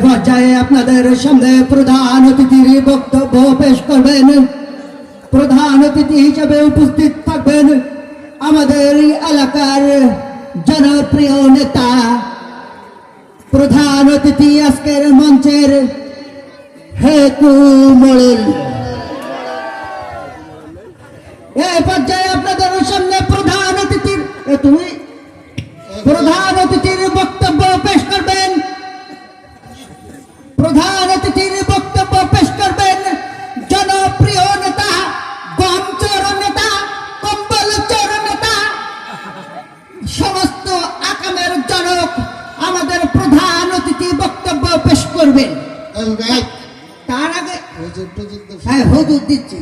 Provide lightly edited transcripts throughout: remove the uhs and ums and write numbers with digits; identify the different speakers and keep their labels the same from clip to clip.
Speaker 1: পর্যায়ে আপনাদের সামনে প্রধান অতিথির বক্তব্য পেশ করবেন। প্রধান অতিথি হিসেবে উপস্থিত থাকবেন আমাদের এলাকার জনপ্রিয় নেতা। প্রধান অতিথি আজকের মঞ্চের হেতু মোড়ল। এই পর্যায়ে আপনাদের সামনে প্রধান অতিথির বক্তব্য পেশ করবেন। প্রধান অতিথির বক্তব্য পেশ করবেন জনপ্রিয় নেতা, গম চোর নেতা, কম্বল চোর নেতা, সমস্ত আকামের জনক আমাদের প্রধান অতিথি বক্তব্য পেশ করবেন। তার আগে হ্যাঁ হুজুর দিচ্ছি।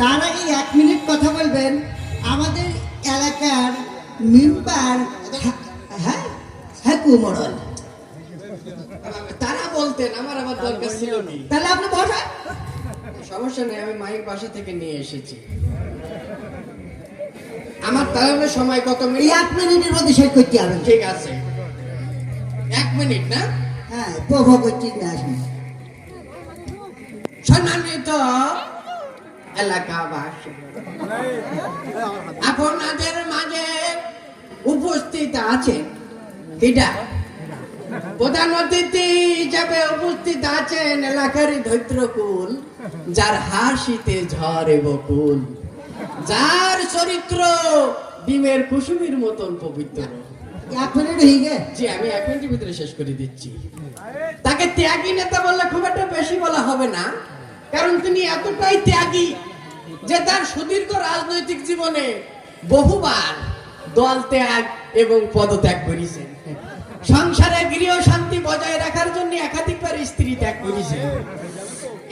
Speaker 1: তার আগে 1 মিনিট কথা বলবেন আমাদের এলাকার মেম্বার হেকু মোড়ল।
Speaker 2: তারা বলতেন আমার দরকার ছিল না।
Speaker 1: তাহলে আপনি বসেন,
Speaker 2: সমস্যা নেই, আমি মায়ের পাশে থেকে নিয়ে এসেছি। আমার তাহলে সময় কত মিনিট?
Speaker 1: 1 মিনিটের মধ্যে শেষ করতে হবে।
Speaker 2: ঠিক আছে, 1 মিনিট না?
Speaker 1: হ্যাঁ প্রভু করছি না। আসুন
Speaker 2: সম্মানিত এলাকাবাসী, আপনাদের মাঝে উপস্থিত আছেন এটা প্রধান অতিথি হিসাবে উপস্থিত আছেন এলাকার ধৈত্রকুল, যার হাসিতে ঝরে বকুল, যার চরিত্র ডিমের কুসুমের মতন পবিত্র।
Speaker 1: 1 মিনিট হয়ে গে।
Speaker 2: জি, আমি 1 মিনিটের ভিতরে শেষ করে দিচ্ছি। তাকে ত্যাগী নেতা বললে খুব একটা বেশি বলা হবে না, কারণ তিনি এতটাই ত্যাগী যে তার সুদীর্ঘ রাজনৈতিক জীবনে বহুবার দল ত্যাগ এবং পদত্যাগ করেছেন। সংসারে গৃহ শান্তি বজায় রাখার জন্য একাধিকবার স্ত্রী ত্যাগ করেছেন।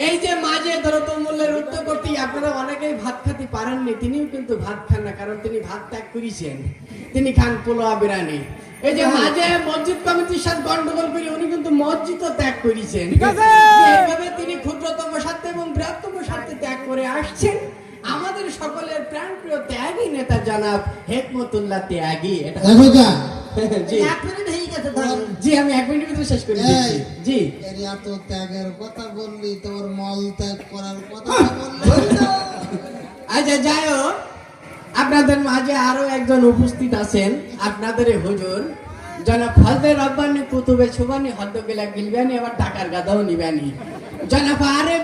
Speaker 2: এই যে মাঝে দ্রব্যমূল্যের উদ্যোগ করতে আপনারা অনেকেই ভাত খেতে পারেননি, তিনিও কিন্তু ভাত খান না, কারণ তিনি ভাত ত্যাগ করেছেন। তিনি খান পোলোয়া বিরিয়ানি। এই যে মাঝে মসজিদ কমিটির সাথে গন্ডগোল করে উনি কিন্তু মসজিদও ত্যাগ করেছেন। এইভাবে তিনি ক্ষুদ্রতম স্বার্থে এবং বৃহত্তম স্বার্থে ত্যাগ করে আসছেন। আমাদের সকলের প্রাণপ্রিয় ত্যাগী নেতা জনাব হেকমতুল্লাহ ত্যাগী। জি,
Speaker 1: 1 মিনিট হয়ে গেছে।
Speaker 2: জি, আমি 1 মিনিটের ভিতরে শেষ করে দিচ্ছি। জি,
Speaker 3: এত ত্যাগের কথা বললি, তোর মল ত্যাগ করার কথা বললি।
Speaker 2: আচ্ছা যাই হোক, আপনাদের মাঝে আরো একজন উপস্থিত আছেন, আপনাদের হুজুর জনাব ফজলে রব্বানি কুতুবে সুবানি হদ্দ গেলা গিলবানি, আবার টাকার গাদাও নিবানি জনাব আরে